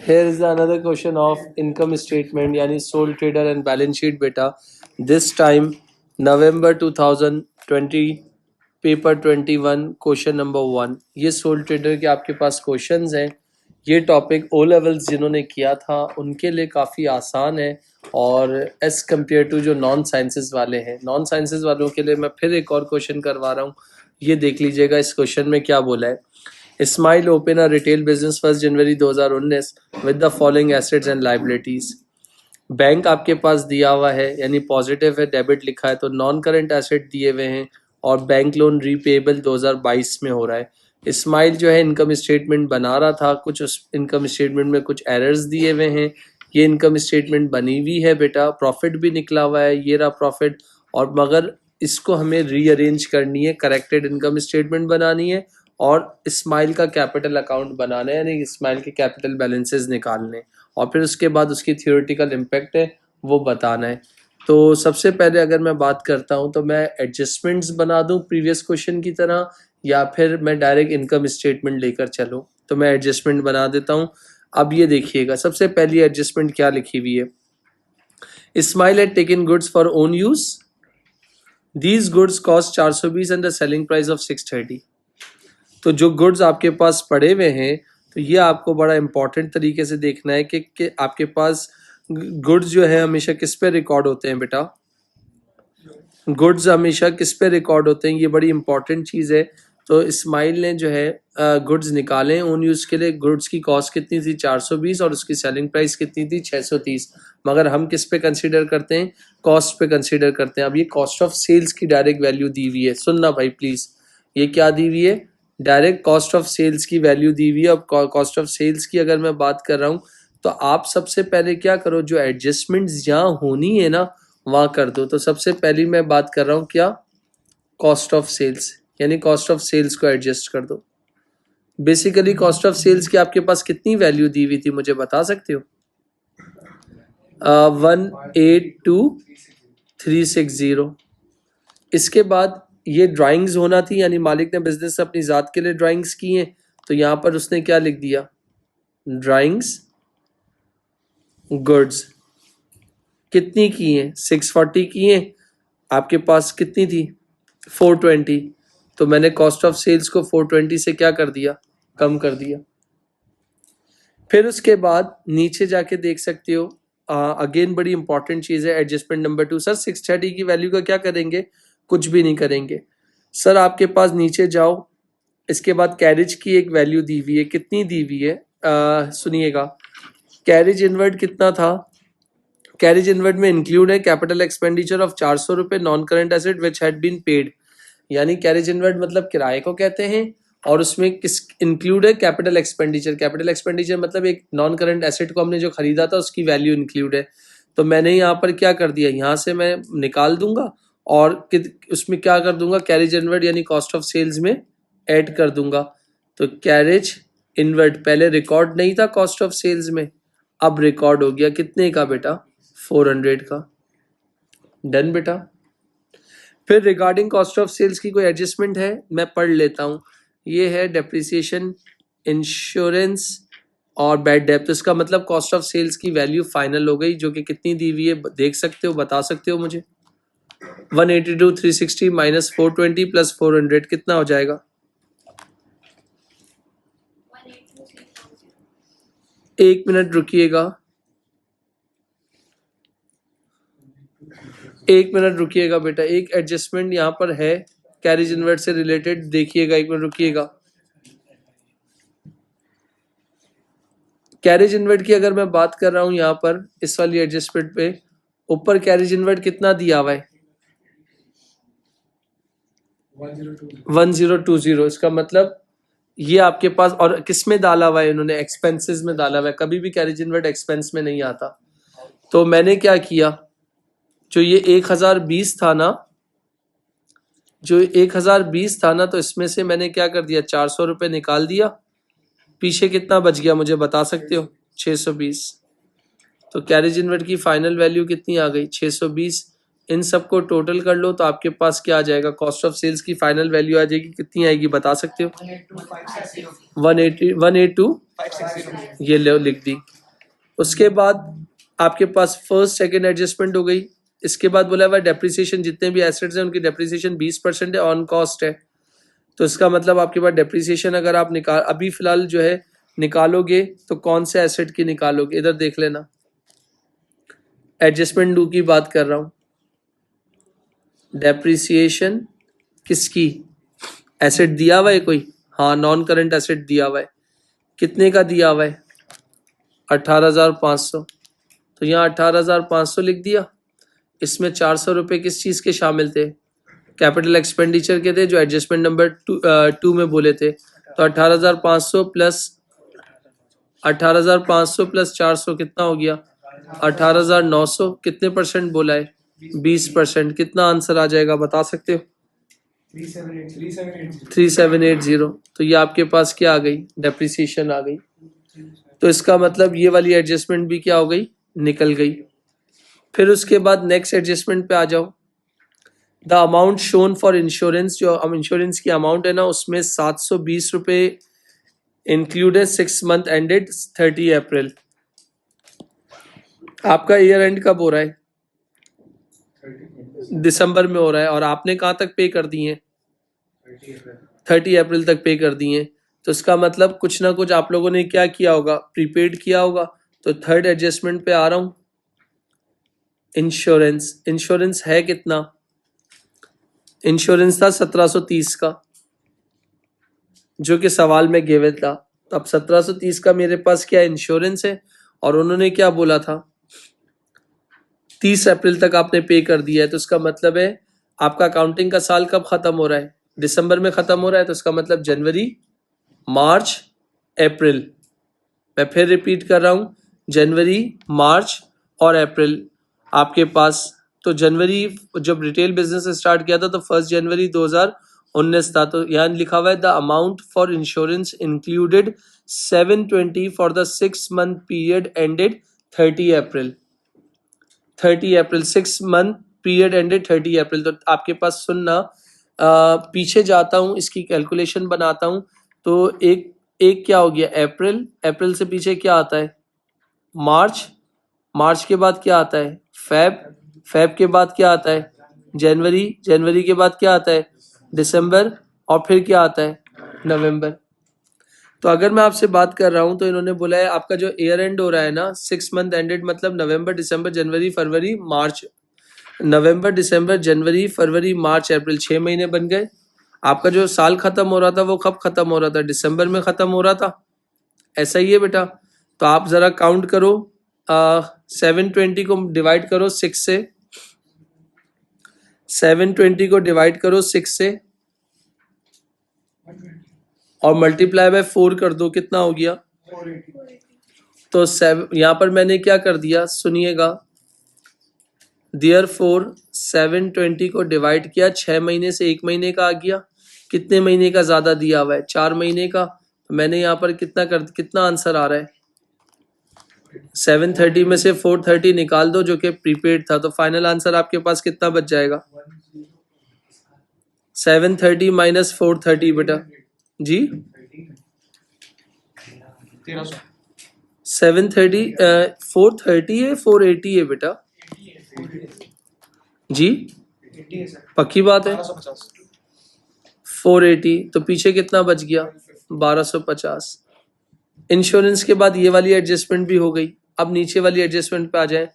Here is another question of income statement यानी sole trader and balance sheet बेटा. This time November 2020 paper 21 question number 1. ये soul trader के आपके पास questions हैं. ये टॉपिक ओ लेवल्स जिन्होंने किया था उनके लिए काफ़ी आसान है और एज कम्पेयर टू जो नॉन साइंसेस वाले हैं, नॉन साइंसेस वालों के लिए मैं फिर एक और क्वेश्चन करवा रहा हूँ. ये देख लीजिएगा इस क्वेश्चन में क्या बोला है. Smile open a retail business 1 January 2019 with the following assets and liabilities. Bank आपके पास दिया हुआ है यानी पॉजिटिव है, डेबिट लिखा है तो नॉन करंट एसेट दिए हुए हैं और बैंक लोन रीपेबल 2022 में हो रहा है. स्माइल जो है इनकम स्टेटमेंट बना रहा था, कुछ उस इनकम स्टेटमेंट में कुछ एरर्स दिए हुए हैं. ये इनकम स्टेटमेंट बनी हुई है बेटा, प्रॉफिट भी निकला हुआ है, ये रहा प्रॉफिट. और मगर इसको हमें रीअरेंज करनी है, करेक्टेड इनकम स्टेटमेंट बनानी है और स्माइल का कैपिटल अकाउंट बनाना है यानी स्माइल के कैपिटल बैलेंसेस निकालने और फिर उसके बाद उसकी थियोरेटिकल इम्पैक्ट है वो बताना है. तो सबसे पहले अगर मैं बात करता हूँ तो मैं एडजस्टमेंट्स बना दूँ प्रीवियस क्वेश्चन की तरह या फिर मैं डायरेक्ट इनकम स्टेटमेंट लेकर चलूँ. तो मैं एडजस्टमेंट बना देता हूँ. अब ये देखिएगा सबसे पहली एडजस्टमेंट क्या लिखी हुई है. Smile had taken goods for own use. These goods cost 420 and the selling price of 630. तो जो गुड्स आपके पास पड़े हुए हैं तो ये आपको बड़ा इंपॉर्टेंट तरीके से देखना है कि आपके पास गुड्स जो है हमेशा किस पे रिकॉर्ड होते हैं बेटा. गुड्स हमेशा किस पे रिकॉर्ड होते हैं, ये बड़ी इंपॉर्टेंट चीज़ है. तो स्माइल ने जो है गुड्स निकाले ओन यूज़ के लिए. गुड्स की कॉस्ट कितनी थी 420 और उसकी सेलिंग प्राइस कितनी थी 630. मगर हम किस पे कंसीडर करते हैं, कॉस्ट पे कंसीडर करते हैं. अब ये कॉस्ट ऑफ सेल्स की डायरेक्ट वैल्यू दी हुई है, सुनना भाई प्लीज़. ये क्या दी हुई है, डायरेक्ट कॉस्ट ऑफ सेल्स की वैल्यू दी हुई है. अब कॉस्ट ऑफ सेल्स की अगर मैं बात कर रहा हूँ तो आप सबसे पहले क्या करो, जो एडजस्टमेंट्स जहाँ होनी है ना वहाँ कर दो. तो सबसे पहली मैं बात कर रहा हूँ क्या, कॉस्ट ऑफ सेल्स यानी कॉस्ट ऑफ सेल्स को एडजस्ट कर दो. बेसिकली कॉस्ट ऑफ सेल्स की आपके पास कितनी वैल्यू दी हुई थी मुझे बता सकते हो. 182,360. इसके बाद ये ड्राइंग्स होना थी यानी मालिक ने बिजनेस अपनी ज़ात के लिए ड्राइंग्स की हैं तो यहाँ पर उसने क्या लिख दिया, ड्राइंग्स गुड्स. कितनी की हैं, 640 की हैं. आपके पास कितनी थी 420. तो मैंने कॉस्ट ऑफ सेल्स को 420 से क्या कर दिया, कम कर दिया. फिर उसके बाद नीचे जाके देख सकते हो अगेन बड़ी इंपॉर्टेंट चीज़ है एडजस्टमेंट नंबर 2. सर 630 की वैल्यू का क्या करेंगे, कुछ भी नहीं करेंगे सर. आपके पास नीचे जाओ, इसके बाद कैरेज की एक वैल्यू दी हुई है. कितनी दी हुई है सुनिएगा. कैरेज इनवर्ड कितना था, कैरेज इनवर्ड में इंक्लूड है कैपिटल एक्सपेंडिचर ऑफ 400 रुपये non current asset which had been paid. यानी कैरेज इनवर्ड मतलब किराए को कहते हैं और उसमें किस इंक्लूड है कैपिटल एक्सपेंडिचर. कैपिटल एक्सपेंडिचर मतलब एक नॉन करंट एसेट को हमने जो खरीदा था उसकी वैल्यू इंक्लूड है. तो मैंने यहाँ पर क्या कर दिया, यहाँ से मैं निकाल दूंगा और उसमें क्या कर दूंगा, कैरेज इनवर्ड यानी कॉस्ट ऑफ सेल्स में ऐड कर दूंगा. तो कैरेज इनवर्ड पहले रिकॉर्ड नहीं था कॉस्ट ऑफ सेल्स में, अब रिकॉर्ड हो गया. कितने का बेटा, 400 का. डन बेटा. फिर रिगार्डिंग कॉस्ट ऑफ सेल्स की कोई एडजस्टमेंट है, मैं पढ़ लेता हूँ. ये है डेप्रिसिएशन, इंश्योरेंस और बैड डेप्ट. तो इसका मतलब कॉस्ट ऑफ सेल्स की वैल्यू फाइनल हो गई जो कि कितनी दी हुई है देख सकते हो, बता सकते हो मुझे. 182,360 माइनस 420 प्लस 400 कितना हो जाएगा. एक मिनट रुकिएगा, एक मिनट रुकिएगा बेटा. एक एडजस्टमेंट यहाँ पर है कैरेज इनवर्ड से रिलेटेड, देखिएगा एक मिनट रुकिएगा. कैरेज इनवर्ड की अगर मैं बात कर रहा हूँ यहाँ पर इस वाली एडजस्टमेंट पे, ऊपर कैरेज इनवर्ड कितना दिया हुआ है 1020. इसका मतलब ये आपके पास, और किस में डाला हुआ है इन्होंने, एक्सपेंसेस में डाला हुआ है. कभी भी कैरेज इनवर्ड एक्सपेंस में नहीं आता. तो मैंने क्या किया, जो ये 1020 था ना, जो 1020 था ना, तो इसमें से मैंने क्या कर दिया, 400 रुपये निकाल दिया. पीछे कितना बच गया मुझे बता सकते हो, 620. तो कैरेज इनवर्ड की फाइनल वैल्यू कितनी आ गई 620. इन सबको टोटल कर लो तो आपके पास क्या आ जाएगा, कॉस्ट ऑफ सेल्स की फाइनल वैल्यू आ जाएगी, कितनी आएगी बता सकते हो? 182 ये लिख दी। उसके बाद आपके पास फर्स्ट सेकेंड एडजस्टमेंट हो गई। इसके बाद बोला हुआ डेप्रिसिएशन, जितने भी एसेट्स हैं उनकी डेप्रिसिएशन 20% है, ऑन कॉस्ट है। तो इसका मतलब आपके पास डेप्रिसिएशन अगर आप निकाल अभी फिलहाल जो है निकालोगे तो कौन से एसेट की निकालोगे, इधर देख लेना, एडजस्टमेंट 2 की बात कर रहा हूं। डेप्रिसिएशन किसकी, एसेट दिया हुआ है कोई? हाँ, नॉन करंट एसेट दिया हुआ है। कितने का दिया हुआ है? 18,500। तो यहाँ 18,500 लिख दिया। इसमें 400 रुपये किस चीज़ के शामिल थे? कैपिटल एक्सपेंडिचर के थे, जो एडजस्टमेंट नंबर 2 में बोले थे। तो 18,500 प्लस 400 कितना हो गया? 18,900। कितने परसेंट बोला है? 20%। कितना आंसर आ जाएगा बता सकते हो? 3780। तो ये आपके पास क्या आ गई? डेप्रिसिएशन आ गई। तो इसका मतलब ये वाली एडजस्टमेंट भी क्या हो गई? निकल गई। फिर उसके बाद नेक्स्ट एडजस्टमेंट पे आ जाओ। The amount shown for insurance, जो इंश्योरेंस की अमाउंट है ना, उसमें 720 रुपये इंक्लूडेड 6 मंथ एंडेड 30 अप्रैल। आपका ईयर एंड कब हो रहा है? दिसंबर में हो रहा है। और आपने कहाँ तक पे कर दिए? 30 अप्रैल तक पे कर दिए। तो इसका मतलब कुछ ना कुछ आप लोगों ने क्या किया होगा? प्रीपेड किया होगा। तो थर्ड एडजस्टमेंट पे आ रहा हूं। इंश्योरेंस, इंश्योरेंस है कितना? इंश्योरेंस था 1730 का, जो कि सवाल में गिवन था। तो अब 1730 का मेरे पास क्या इंश्योरेंस है, और उन्होंने क्या बोला था? 30 अप्रैल तक आपने पे कर दिया है। तो इसका मतलब है आपका अकाउंटिंग का साल कब खत्म हो रहा है? दिसंबर में खत्म हो रहा है। तो इसका मतलब जनवरी, मार्च, अप्रैल। मैं फिर रिपीट कर रहा हूँ, जनवरी, मार्च और अप्रैल आपके पास। तो जनवरी जब रिटेल बिजनेस स्टार्ट किया था तो 1 जनवरी 2019 था। तो यहाँ लिखा हुआ है the amount for insurance included 720 for the 6 month period ended 30 April. 30 April 6 month period ended 30 अप्रैल। तो आपके पास सुनना, पीछे जाता हूँ, इसकी कैलकुलेशन बनाता हूँ। तो एक एक क्या हो गया? अप्रैल। अप्रैल से पीछे क्या आता है? मार्च। मार्च के बाद क्या आता है? फेब। फेब के बाद क्या आता है? जनवरी। जनवरी के बाद क्या आता है? दिसंबर। और फिर क्या आता है? नवंबर। तो अगर मैं आपसे बात कर रहा हूं तो इन्होंने बोला है आपका जो ईयर एंड हो रहा है ना, 6 मंथ एंडेड, मतलब नवंबर, दिसंबर, जनवरी, फरवरी, मार्च। नवंबर, दिसंबर, जनवरी, फरवरी, मार्च, अप्रैल, 6 महीने बन गए। आपका जो साल खत्म हो रहा था वो कब खत्म हो रहा था? दिसंबर में खत्म हो रहा था। ऐसा ही है बेटा। तो आप जरा काउंट करो, 720 को डिवाइड करो 6 से, 720 को डिवाइड करो 6 से और मल्टीप्लाई बाय 4 कर दो, कितना हो गया? तो यहाँ पर मैंने क्या कर दिया सुनिएगा, Therefore 720 को डिवाइड किया, 6 महीने से 1 महीने का आ गया। कितने महीने का ज्यादा दिया हुआ है? 4 महीने का। तो मैंने यहाँ पर कितना आंसर आ रहा है? 730 में से 430 निकाल दो, जो कि प्रीपेड था। तो फाइनल आंसर आपके पास कितना बच जाएगा? 730 माइनस 430 बेटा जी, 730 430 है, 480 है बेटा जी, पक्की बात है। 480 तो पीछे कितना बच गया? 1250। इंश्योरेंस के बाद ये वाली एडजस्टमेंट भी हो गई। अब नीचे वाली एडजस्टमेंट पे आ जाए।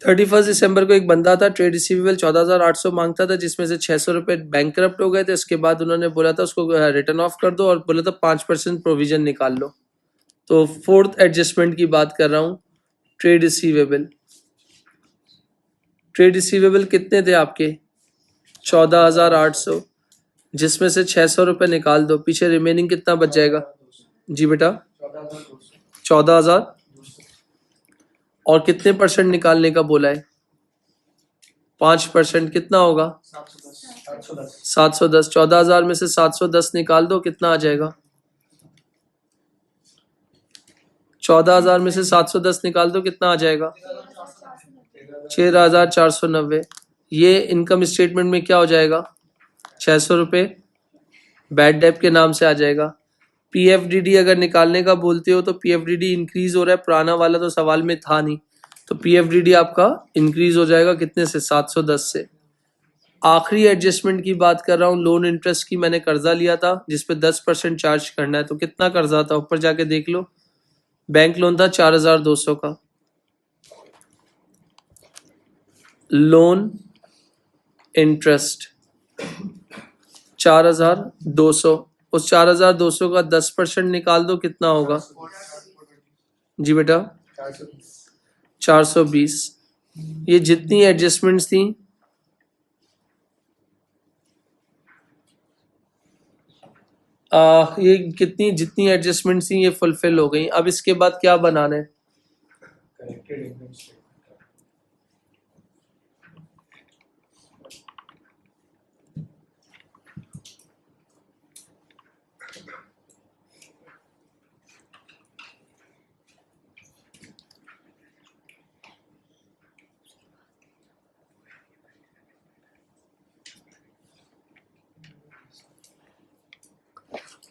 31 दिसंबर को एक बंदा था, ट्रेड रिसीवेबल 14,800 मांगता था, जिसमें से 600 रुपए बैंक करप्ट हो गए थे। उसके बाद उन्होंने बोला था उसको रिटर्न ऑफ कर दो, और बोला था 5% प्रोविजन निकाल लो। तो फोर्थ एडजस्टमेंट की बात कर रहा हूँ, ट्रेड रिसीवेबल। ट्रेड रिसीवेबल कितने थे आपके? 14,800, जिसमें से 600 रुपये निकाल दो, पीछे रिमेनिंग कितना बच जाएगा? जी बेटा 14,000। और कितने परसेंट निकालने का बोला है? 5%। कितना होगा? 710। 14,000 में से 710 निकाल दो, कितना आ जाएगा? 14,000 में से 710 निकाल दो, कितना आ जाएगा? 6,490। ये इनकम स्टेटमेंट में क्या हो जाएगा? 600 रुपये बैड डेप के नाम से आ जाएगा। पीएफडीडी अगर निकालने का बोलते हो तो पीएफडीडी इंक्रीज हो रहा है, पुराना वाला तो सवाल में था नहीं, तो पीएफडीडी आपका इंक्रीज हो जाएगा कितने से? 710 से। आखिरी एडजस्टमेंट की बात कर रहा हूँ, लोन इंटरेस्ट की। मैंने कर्जा लिया था जिसपे 10% चार्ज करना है, तो कितना कर्जा था ऊपर जाके देख लो। बैंक लोन था 4,200 का। लोन इंटरेस्ट 4,200, उस 4,200 का 10% निकाल दो, कितना होगा? जी बेटा 420। ये जितनी एडजस्टमेंट्स थी ये जितनी एडजस्टमेंट्स थी ये फुलफिल हो गई। अब इसके बाद क्या बनाना है?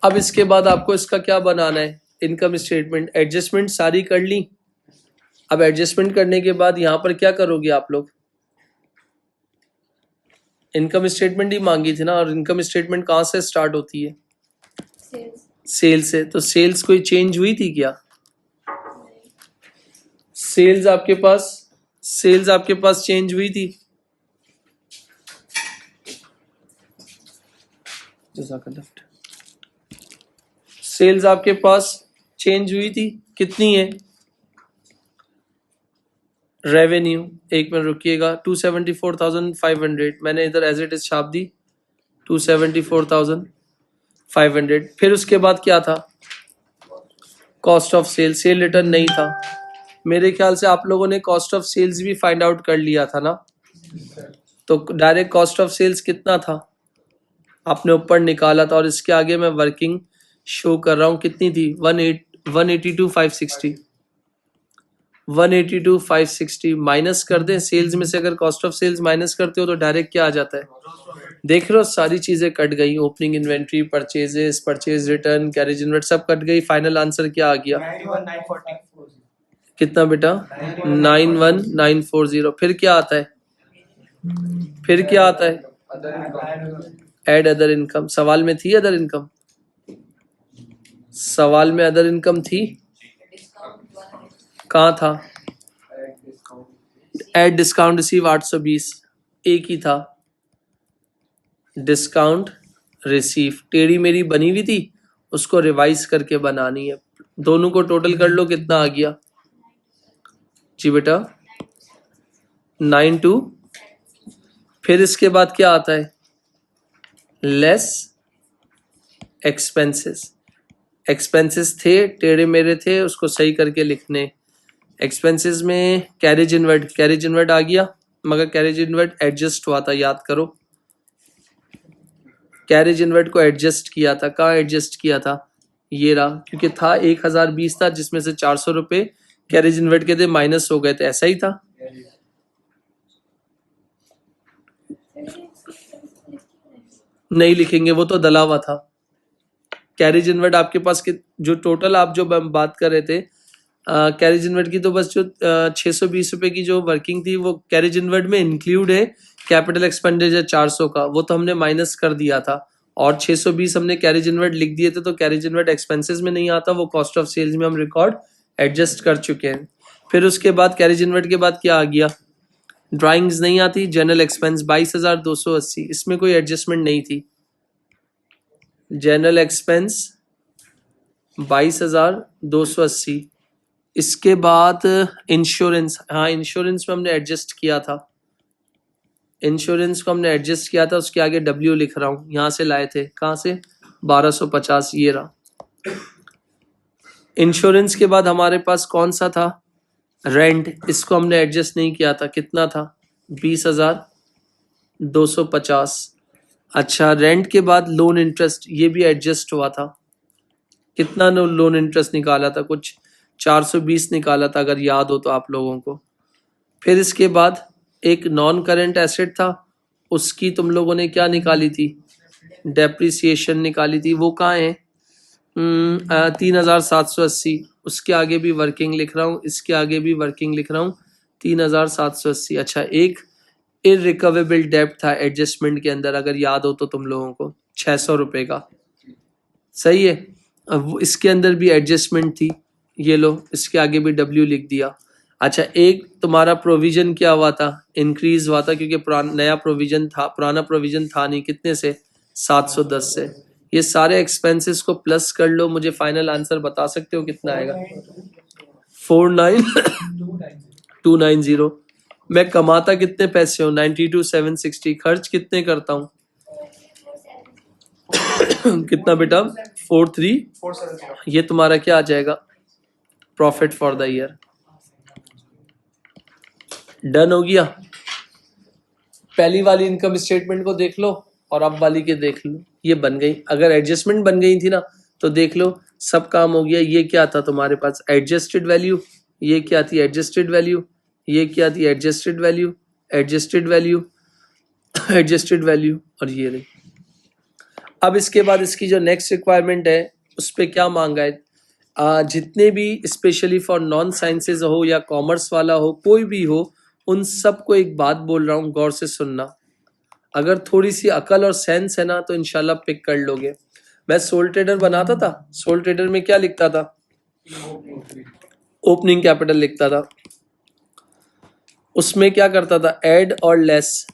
अब इसके बाद आपको इसका क्या बनाना है? Income statement. एडजस्टमेंट सारी कर ली। अब एडजस्टमेंट करने के बाद यहाँ पर क्या करोगे आप लोग? इनकम स्टेटमेंट ही मांगी थी ना, और इनकम स्टेटमेंट कहाँ से स्टार्ट होती है? सेल से। तो सेल्स कोई चेंज हुई थी क्या? सेल्स आपके पास चेंज हुई थी? सेल्स आपके पास चेंज हुई थी, कितनी है? रेवेन्यू, एक मिनट रुकिएगा, 274,500 मैंने इधर एज इट इज छाप दी, 274,500। फिर उसके बाद क्या था? Cost of sale. Sale return नहीं था। मेरे ख्याल से आप लोगों ने कॉस्ट ऑफ सेल्स भी फाइंड आउट कर लिया था ना, तो डायरेक्ट कॉस्ट ऑफ सेल्स कितना था आपने ऊपर निकाला था, और इसके आगे मैं वर्किंग शो कर रहा हूँ, कितनी थी? 182,560। 182,560 माइनस कर दें सेल्स में से। अगर कॉस्ट ऑफ सेल्स माइनस करते हो तो डायरेक्ट क्या आ जाता है? देख रहे हो सारी चीजें कट गई, opening inventory, purchases, purchase return, carriage invent सब कट गई। फाइनल आंसर क्या आ गया? कितना बेटा? 91,940। फिर क्या आता है? Add other income. सवाल में थी अदर इनकम? सवाल में अदर इनकम थी? कहाँ था? एड डिस्काउंट रिसीव 820, एक ही था। डिस्काउंट रिसीव टेढ़ी मेरी बनी हुई थी, उसको रिवाइज करके बनानी है। दोनों को टोटल कर लो, कितना आ गया? जी बेटा 92। फिर इसके बाद क्या आता है? Less expenses. एक्सपेंसेस थे टेढ़े मेरे थे, उसको सही करके लिखने। एक्सपेंसेस में कैरेज इनवर्ट आ गया, मगर कैरेज इनवर्ट एडजस्ट हुआ था, याद करो। कैरेज इनवर्ट को एडजस्ट किया था, कहाँ एडजस्ट किया था? ये रहा, क्योंकि था 1,020 था, जिसमें से 400 रुपये कैरेज इनवर्ट के थे, माइनस हो गए थे, ऐसा ही था। नहीं लिखेंगे, वो तो दला हुआ था। कैरेज इनवर्ट आपके पास जो टोटल आप जो बात कर रहे थे कैरेज इनवर्ट की, तो बस जो 620 रुपए की जो वर्किंग थी वो कैरेज इनवर्ट में इंक्लूड है। कैपिटल एक्सपेंडिचर 400 का वो तो हमने माइनस कर दिया था, और 620 हमने कैरेज इनवर्ट लिख दिए थे, तो कैरेज इनवर्ट एक्सपेंसेस में नहीं आता, वो कॉस्ट ऑफ सेल्स में हम रिकॉर्ड एडजस्ट कर चुके हैं। फिर उसके बाद कैरेज इनवर्ट के बाद क्या आ गया? ड्राइंग्स नहीं आती। जनरल एक्सपेंस 22,280, इसमें कोई एडजस्टमेंट नहीं थी। General expense 22,280। इसके बाद इंश्योरेंस, हाँ इंश्योरेंस में हमने एडजस्ट किया था, इंश्योरेंस को हमने एडजस्ट किया था। उसके आगे डब्ल्यू लिख रहा हूँ, यहाँ से लाए थे, कहाँ से? 1250, ये रहा। इंश्योरेंस के बाद हमारे पास कौन सा था? रेंट। इसको हमने एडजस्ट नहीं किया था, कितना था? 20,250। अच्छा, रेंट के बाद लोन इंटरेस्ट, ये भी एडजस्ट हुआ था। कितना लोन इंटरेस्ट निकाला था? कुछ 420 निकाला था, अगर याद हो तो आप लोगों को। फिर इसके बाद एक नॉन करंट एसेट था, उसकी तुम लोगों ने क्या निकाली थी, डेप्रिसिएशन निकाली थी, वो कहाँ है, 3780। उसके आगे भी वर्किंग लिख रहा हूँ, इसके आगे भी वर्किंग लिख रहा हूँ, 3780। अच्छा, एक इररिकवेबल डेब्ट था एडजस्टमेंट के अंदर, अगर याद हो तो तुम लोगों को, 600 रुपए का, सही है। अब इसके अंदर भी एडजस्टमेंट थी, ये लो, इसके आगे भी डब्ल्यू लिख दिया। अच्छा, एक तुम्हारा प्रोविजन क्या हुआ था, इंक्रीज हुआ था, क्योंकि नया प्रोविजन था, पुराना प्रोविजन था नहीं, कितने से, 710 से। ये सारे एक्सपेंसेस को प्लस कर लो, मुझे फाइनल आंसर बता सकते हो कितना आएगा, 49290। मैं कमाता कितने पैसे हूँ, 92,760। खर्च कितने करता हूँ कितना बेटा, 43। ये तुम्हारा क्या आ जाएगा, profit for the year. Done हो गया। पहली वाली इनकम स्टेटमेंट को देख लो और अब वाली के देख लो, ये बन गई। अगर एडजस्टमेंट बन गई थी ना तो देख लो, सब काम हो गया। ये क्या था तुम्हारे पास, एडजस्टेड वैल्यू, ये क्या थी, एडजस्टेड वैल्यू, ये क्या थी, adjusted value, adjusted value, adjusted value, और ये रही। अब इसके बाद इसकी जो नेक्स्ट रिक्वायरमेंट है उस पर क्या मांगा है, जितने भी स्पेशली फॉर नॉन साइंसेज हो या कॉमर्स वाला हो, कोई भी हो, उन सबको एक बात बोल रहा हूँ, गौर से सुनना। अगर थोड़ी सी अकल और सेंस है ना तो इंशाल्लाह पिक कर लोगे। मैं सोल ट्रेडर बनाता था, सोल ट्रेडर में क्या लिखता था, ओपनिंग कैपिटल लिखता था। उसमें क्या करता था, ऐड और लेस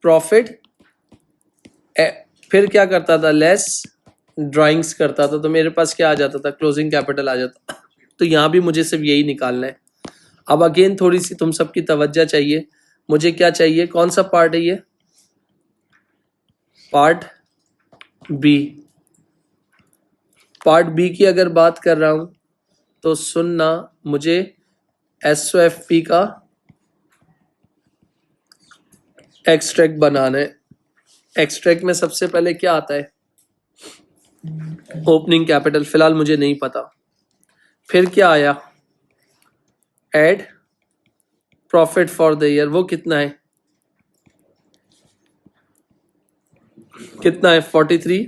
प्रॉफिट, फिर क्या करता था, लेस ड्राइंग्स करता था, तो मेरे पास क्या आ जाता था, क्लोजिंग कैपिटल आ जाता। तो यहाँ भी मुझे सिर्फ यही निकालना है। अब अगेन थोड़ी सी तुम सबकी तवज्जो चाहिए। मुझे क्या चाहिए, कौन सा पार्ट है ये, पार्ट बी। पार्ट बी की अगर बात कर रहा हूं तो सुनना, मुझे SOFP का एक्सट्रैक्ट बनाना है। एक्सट्रैक्ट में सबसे पहले क्या आता है, ओपनिंग कैपिटल, फिलहाल मुझे नहीं पता। फिर क्या आया, add profit for the year, वो कितना है, कितना है, 43।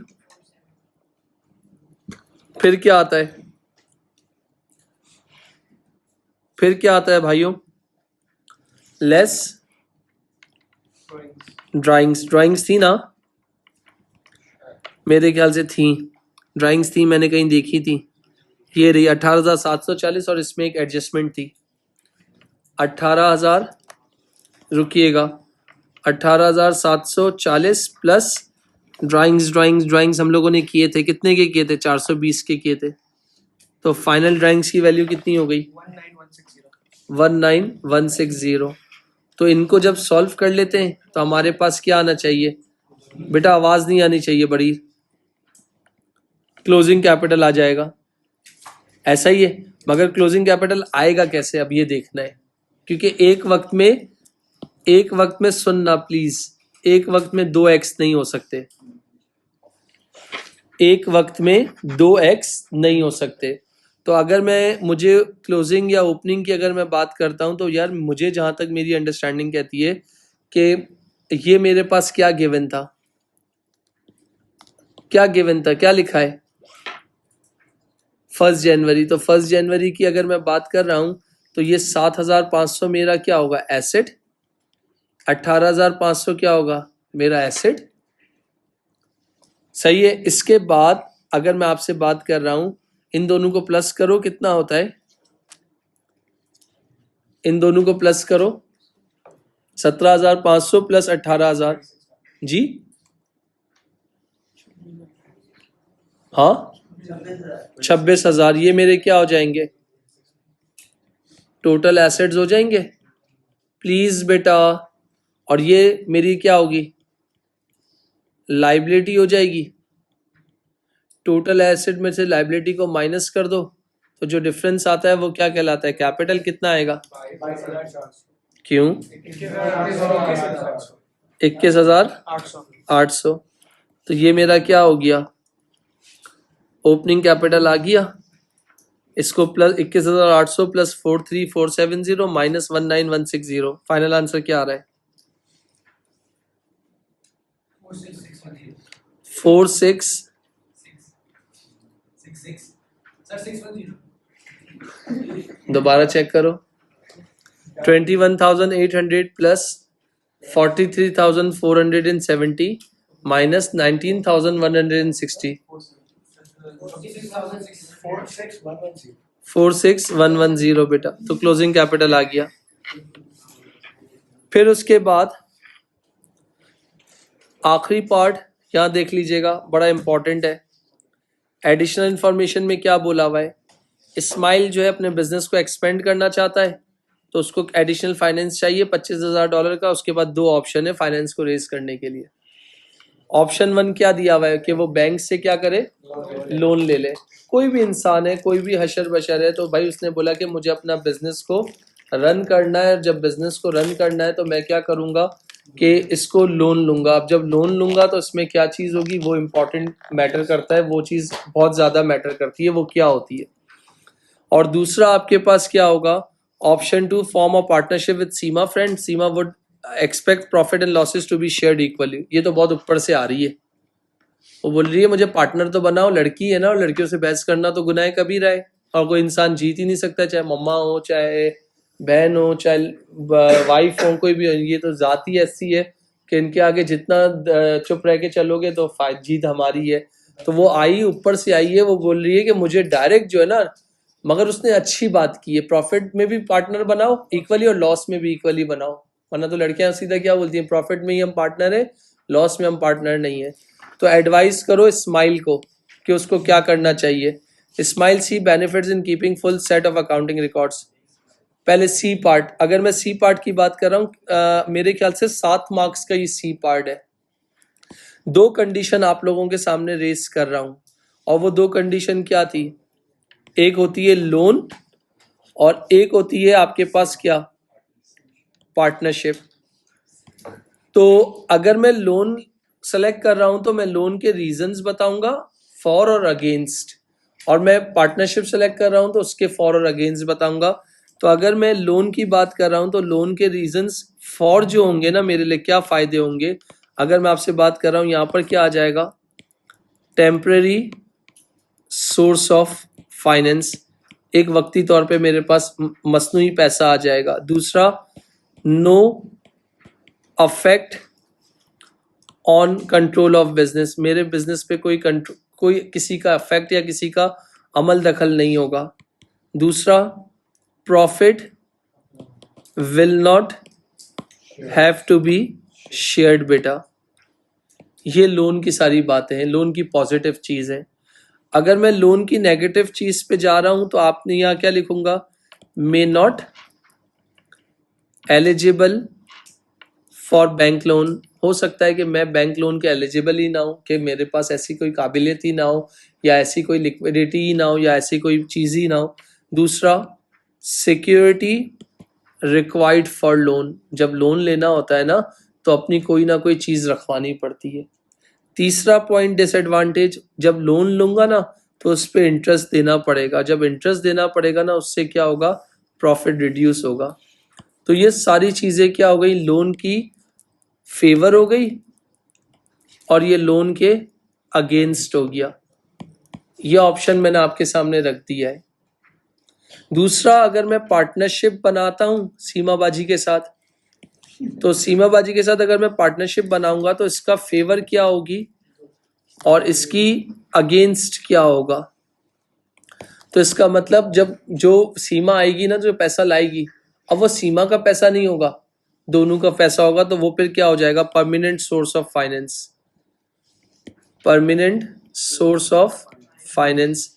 फिर क्या आता है, फिर क्या आता है भाइयों, लेस ड्राइंग्स। ड्राइंग्स थी ना, मेरे ख्याल से थी, ड्राइंग्स थी, मैंने कहीं देखी थी। ये रही 18,740, और इसमें एक एडजस्टमेंट थी 18,000, रुकिएगा, 18,740 प्लस ड्राइंग्स। ड्राइंग्स हम लोगों ने किए थे, कितने के किए थे, 420 के किए थे। तो फाइनल ड्राइंग्स की वैल्यू कितनी हो गई, 19160। तो इनको जब सॉल्व कर लेते हैं तो हमारे पास क्या आना चाहिए बेटा, आवाज नहीं आनी चाहिए बड़ी, क्लोजिंग कैपिटल आ जाएगा, ऐसा ही है। मगर क्लोजिंग कैपिटल आएगा कैसे, अब ये देखना है, क्योंकि एक वक्त में सुनना प्लीज, एक वक्त में 2x नहीं हो सकते, एक वक्त में 2x नहीं हो सकते। तो अगर मुझे क्लोजिंग या ओपनिंग की अगर मैं बात करता हूं तो यार, मुझे जहां तक मेरी अंडरस्टैंडिंग कहती है कि ये मेरे पास क्या गिवन था, क्या गिवन था, क्या लिखा है, 1 जनवरी। तो 1 जनवरी की अगर मैं बात कर रहा हूं तो ये 7,500 मेरा क्या होगा, एसेट, 18,500 क्या होगा मेरा एसेट, सही है। इसके बाद अगर मैं आपसे बात कर रहा हूं, इन दोनों को प्लस करो, कितना होता है, इन दोनों को प्लस करो, 17,500 प्लस 18,000, जी हाँ, 26,000। ये मेरे क्या हो जाएंगे, टोटल एसेट्स हो जाएंगे, प्लीज बेटा। और ये मेरी क्या होगी, लाइबिलिटी हो जाएगी। टोटल एसेट में से लाइबिलिटी को माइनस कर दो तो जो डिफरेंस आता है वो क्या कहलाता है, कैपिटल। कितना आएगा, क्यों, 21,800। तो ये मेरा क्या हो गया, ओपनिंग कैपिटल आ गया। इसको plus 21,800 plus 43,470 minus 19,160। Final answer क्या आ रहा है? 4,6 दोबारा चेक करो। 21,800 प्लस 43,470 माइनस 19,160। 46,110 बेटा, तो क्लोजिंग कैपिटल आ गया। फिर उसके बाद आखिरी पार्ट यहाँ देख लीजिएगा, बड़ा इंपॉर्टेंट है। एडिशनल इंफॉर्मेशन में क्या बोला हुआ है? इस्माइल जो है अपने बिजनेस को एक्सपेंड करना चाहता है, तो उसको एडिशनल फाइनेंस चाहिए $25,000 का। उसके बाद दो ऑप्शन है फाइनेंस को रेज करने के लिए। ऑप्शन 1 क्या दिया हुआ है कि वो बैंक से क्या करे, लोन ले ले। कोई भी इंसान है, कोई भी हशर बशर है, तो भाई उसने बोला कि मुझे अपना बिजनेस को रन करना है। जब बिजनेस को रन करना है तो मैं क्या करूंगा कि इसको लोन लूंगा। अब जब लोन लूंगा तो इसमें क्या चीज़ होगी, वो इम्पोर्टेंट मैटर करता है, वो चीज़ बहुत ज़्यादा मैटर करती है, वो क्या होती है। और दूसरा आपके पास क्या होगा, option 2 form a partnership with Seema friend, Seema would expect profit and losses to be shared equally. ये तो बहुत ऊपर से आ रही है। वो बोल रही है मुझे पार्टनर तो बनाओ, लड़की है ना, और लड़कियों से बहस करना तो गुनाह कबीरा है, और कोई इंसान जीत ही नहीं सकता, चाहे मम्मा हो, चाहे बहन हो, चाहे वाइफ हो, कोई भी हो। ये तो जाति ऐसी है कि इनके आगे जितना चुप रह के चलोगे तो जीत हमारी है। तो वो आई, ऊपर से आई है, वो बोल रही है कि मुझे डायरेक्ट जो है ना, मगर उसने अच्छी बात की है, प्रॉफिट में भी पार्टनर बनाओ इक्वली और लॉस में भी इक्वली बनाओ। वरना तो लड़कियां सीधा क्या बोलती हैं, प्रॉफिट में ही हम पार्टनर है, लॉस में हम पार्टनर नहीं है। तो एडवाइस करो इस्माइल को कि उसको क्या करना चाहिए। इस्माइल C benefits in keeping full set of accounting records. पहले सी पार्ट, अगर मैं सी पार्ट की बात कर रहा हूँ, मेरे ख्याल से 7 मार्क्स का ये सी पार्ट है। दो कंडीशन आप लोगों के सामने रेस कर रहा हूँ, और वो दो कंडीशन क्या थी? एक होती है लोन, और एक होती है आपके पास क्या, पार्टनरशिप। तो अगर मैं लोन सेलेक्ट कर रहा हूं तो मैं लोन के रीजंस बताऊंगा, फॉर और अगेंस्ट, और मैं पार्टनरशिप सेलेक्ट कर रहा हूं तो उसके फॉर और अगेंस्ट बताऊंगा। तो अगर मैं लोन की बात कर रहा हूं तो लोन के रीजंस फॉर जो होंगे ना, मेरे लिए क्या फायदे होंगे। अगर मैं आपसे बात कर रहा हूं, यहां पर क्या आ जाएगा, टेम्पररी सोर्स ऑफ फाइनेंस, एक वक्ती तौर पे मेरे पास मसनूई पैसा आ जाएगा। दूसरा, no affect on control of business, मेरे बिजनेस पे कोई किसी का अफेक्ट या किसी का अमल दखल नहीं होगा। दूसरा, profit will not have to be shared बेटा। ये लोन की सारी बातें हैं, लोन की पॉजिटिव चीज है। अगर मैं लोन की नेगेटिव चीज पे जा रहा हूं तो आपने यहाँ क्या लिखूंगा, may not eligible for bank loan. हो सकता है कि मैं बैंक लोन के एलिजिबल ही ना हो, कि मेरे पास ऐसी कोई काबिलियत ही ना हो, या ऐसी कोई लिक्विडिटी ही ना हो, या ऐसी कोई चीज़ ही ना हो। दूसरा, सिक्योरिटी रिक्वायर्ड फॉर लोन, जब लोन लेना होता है ना तो अपनी कोई ना कोई चीज़ रखवानी पड़ती है। तीसरा पॉइंट डिसएडवांटेज, जब लोन लूंगा ना तो उस पर इंटरेस्ट देना पड़ेगा, जब इंटरेस्ट देना पड़ेगा ना उससे क्या होगा, प्रॉफिट रिड्यूस होगा। तो ये सारी चीज़ें क्या हो गई, लोन की फेवर हो गई और ये लोन के अगेंस्ट हो गया। ये ऑप्शन मैंने आपके सामने रख दिया है। दूसरा, अगर मैं पार्टनरशिप बनाता हूं सीमाबाजी के साथ, तो सीमाबाजी के साथ अगर मैं पार्टनरशिप बनाऊंगा तो इसका फेवर क्या होगी और इसकी अगेंस्ट क्या होगा। तो इसका मतलब जब जो सीमा आएगी ना, जो पैसा लाएगी, अब वो सीमा का पैसा नहीं होगा, दोनों का पैसा होगा। तो वो फिर क्या हो जाएगा, permanent source of finance. Permanent source of finance.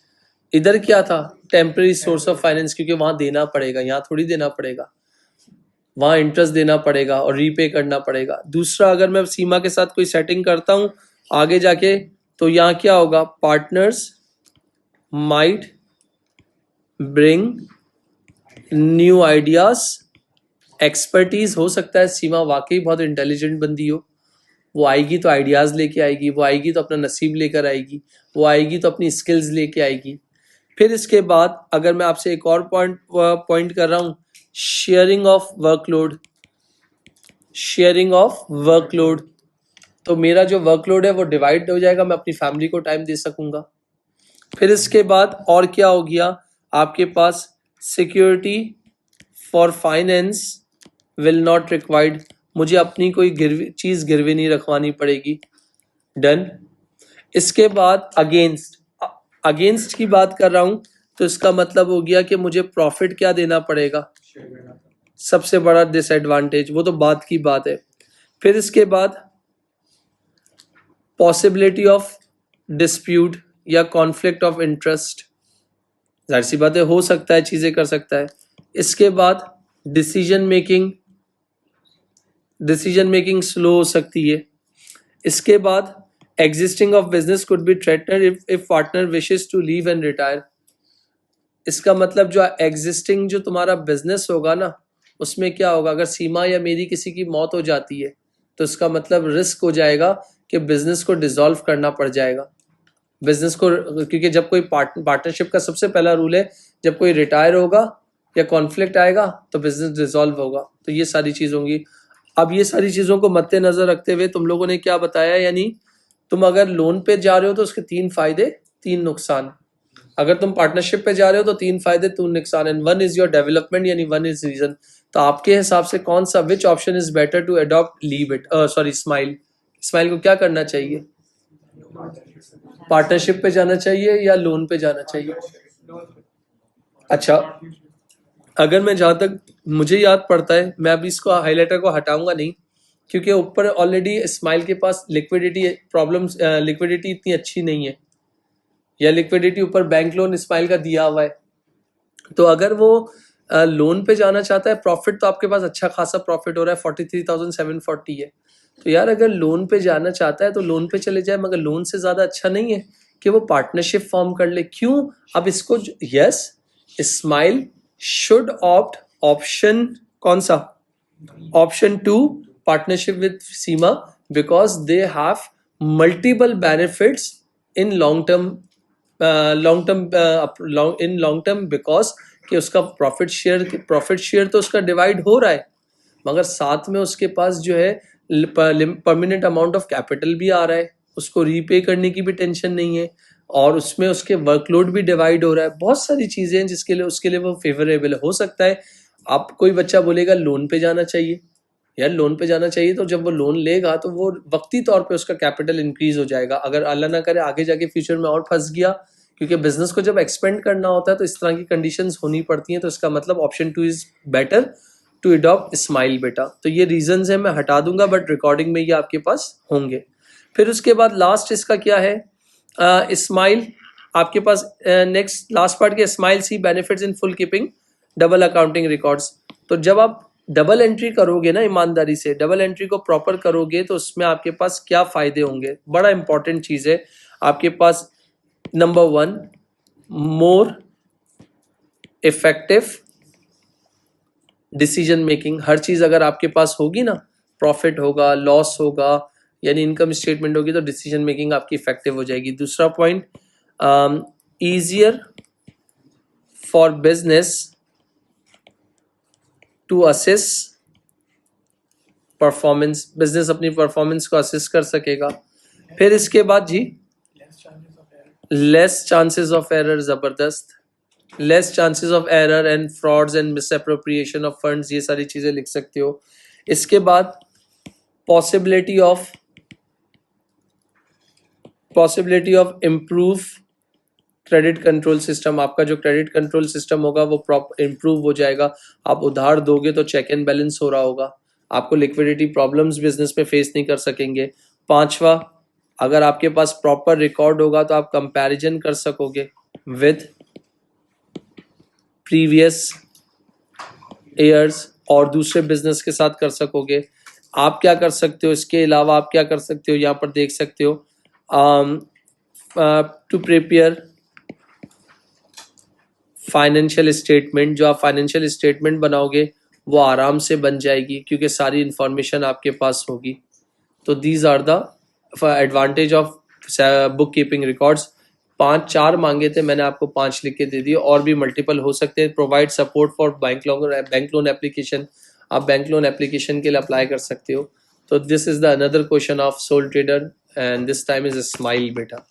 इधर क्या था, टेम्पररी सोर्स ऑफ फाइनेंस, क्योंकि वहां देना पड़ेगा, यहाँ थोड़ी देना पड़ेगा, वहां इंटरेस्ट देना पड़ेगा और रीपे करना पड़ेगा। दूसरा, अगर मैं सीमा के साथ कोई सेटिंग करता हूं आगे जाके, तो यहाँ क्या होगा, partners might bring new ideas, expertise. हो सकता है सीमा वाकई बहुत इंटेलिजेंट बंदी हो, वो आएगी तो आइडियाज़ लेके आएगी, वो आएगी तो अपना नसीब लेकर आएगी, वो आएगी तो अपनी स्किल्स लेके आएगी। फिर इसके बाद अगर मैं आपसे एक और पॉइंट कर रहा हूं, शेयरिंग ऑफ वर्कलोड, तो मेरा जो वर्कलोड है वो डिवाइड हो जाएगा, मैं अपनी फैमिली को टाइम दे सकूंगा। फिर इसके बाद और क्या हो गया आपके पास, security for finance will not required, मुझे अपनी कोई चीज गिरवी नहीं रखवानी पड़ेगी। डन। इसके बाद अगेंस्ट की बात कर रहा हूं, तो इसका मतलब हो गया कि मुझे प्रॉफिट क्या देना पड़ेगा, सबसे बड़ा डिसएडवांटेज, वो तो बात की बात है। फिर इसके बाद पॉसिबिलिटी ऑफ डिस्प्यूट या कॉन्फ्लिक्ट ऑफ इंटरेस्ट, जाहिर सी बात है हो सकता है, चीजें कर सकता है। इसके बाद डिसीजन मेकिंग स्लो हो सकती है। इसके बाद existing of business could be threatened if partner wishes to leave and retire, इसका मतलब जो एग्जिस्टिंग जो तुम्हारा बिजनेस होगा ना, उसमें क्या होगा, अगर सीमा या मेरी किसी की मौत हो जाती है तो इसका मतलब रिस्क हो जाएगा कि बिजनेस को डिसॉल्व करना पड़ जाएगा, बिजनेस को, क्योंकि जब कोई पार्टनरशिप का सबसे पहला रूल है, जब कोई रिटायर होगा या कॉन्फ्लिक्ट आएगा तो बिजनेस डिसॉल्व होगा। तो ये सारी चीज होंगी। अब ये सारी चीजों को मद्देनजर रखते हुए तुम लोगों ने क्या बताया, यानी तुम अगर लोन पे जा रहे हो तो उसके 3 फायदे 3 नुकसान, अगर तुम पार्टनरशिप पे जा रहे हो तो 3 फायदे 2 नुकसान, एंड 1 इज योर डेवलपमेंट यानी 1 इज रीजन। तो आपके हिसाब से कौन सा, which option is better to adopt leave it, sorry smile को क्या करना चाहिए, पार्टनरशिप पे जाना चाहिए या लोन पे जाना चाहिए? अच्छा, अगर मैं जहां तक मुझे याद पड़ता है, मैं अभी इसको हाईलाइटर को हटाऊंगा नहीं, क्योंकि ऊपर ऑलरेडी स्माइल के पास लिक्विडिटी प्रॉब्लम्स, लिक्विडिटी इतनी अच्छी नहीं है, या लिक्विडिटी ऊपर बैंक लोन स्माइल का दिया हुआ है। तो अगर वो लोन पे जाना चाहता है, प्रॉफिट तो आपके पास अच्छा खासा प्रॉफिट हो रहा है, 43,740 है, तो यार अगर लोन पे जाना चाहता है तो लोन पे चले जाए, मगर लोन से ज्यादा अच्छा नहीं है कि वो पार्टनरशिप फॉर्म कर ले? क्यों? अब इसको, yes, smile should opt option कौन सा, option 2, partnership with Seema, because they have multiple benefits in long term because कि उसका प्रॉफिट शेयर तो उसका डिवाइड हो रहा है, मगर साथ में उसके पास जो है परमानेंट अमाउंट ऑफ कैपिटल भी आ रहा है, उसको रीपे करने की भी टेंशन नहीं है, और उसमें उसके वर्कलोड भी डिवाइड हो रहा है, बहुत सारी चीजें हैं जिसके लिए उसके लिए वो फेवरेबल हो सकता है। आप कोई बच्चा बोलेगा लोन पे जाना चाहिए, यार लोन पे जाना चाहिए, तो जब वो लोन लेगा तो वो वक्ती तौर पे उसका कैपिटल इंक्रीज हो जाएगा, अगर अल्लाह ना करे आगे जाके फ्यूचर में और फंस गया, क्योंकि बिजनेस को जब एक्सपेंड करना होता है तो इस तरह की कंडीशंस होनी पड़ती हैं, तो इसका मतलब option 2 is better to adopt smile बेटा। तो ये रीजंस है, मैं हटा दूंगा बट रिकॉर्डिंग में ये आपके पास होंगे। फिर उसके बाद लास्ट इसका क्या है, स्माइल आपके पास नेक्स्ट लास्ट पार्ट के, smile see benefits in full keeping double accounting records. तो जब आप डबल एंट्री करोगे ना, ईमानदारी से डबल एंट्री को प्रॉपर करोगे, तो उसमें आपके पास क्या फायदे होंगे, बड़ा इंपॉर्टेंट चीज है आपके पास। Number 1, more effective decision making, हर चीज अगर आपके पास होगी ना, प्रॉफिट होगा, लॉस होगा, यानी इनकम स्टेटमेंट होगी, तो डिसीजन मेकिंग आपकी इफेक्टिव हो जाएगी। दूसरा point, easier for business to assess performance, business अपनी परफॉर्मेंस को असेस कर सकेगा। फिर इसके बाद जी, लेस चांसेस ऑफ एरर, जबरदस्त, less chances of error and frauds and misappropriation of funds, ये सारी चीजें लिख सकते हो। इसके बाद possibility of improve credit control system, आपका जो क्रेडिट कंट्रोल सिस्टम होगा वो इम्प्रूव हो जाएगा, आप उधार दोगे तो चेक एंड बैलेंस हो रहा होगा, आपको लिक्विडिटी प्रॉब्लम्स बिजनेस में फेस नहीं कर सकेंगे। 5वां, अगर आपके पास प्रॉपर रिकॉर्ड होगा तो आप कंपैरिजन कर सकोगे विद प्रीवियस ईयर्स और दूसरे बिजनेस के साथ कर सकोगे। आप क्या कर सकते हो, इसके अलावा आप क्या कर सकते हो, यहाँ पर देख सकते हो, टू प्रिपेयर फाइनेंशियल स्टेटमेंट, जो आप फाइनेंशियल स्टेटमेंट बनाओगे वो आराम से बन जाएगी, क्योंकि सारी इंफॉर्मेशन आपके पास होगी। तो these are the advantage of book keeping records. पांच चार मांगे थे, मैंने आपको 5 लिख के दे दिए, और भी मल्टीपल हो सकते हैं। Provide support for bank loan application, आप बैंक लोन एप्लीकेशन के लिए अप्लाई कर सकते हो। तो this is the another question of soul trader and this time is a smile बेटा।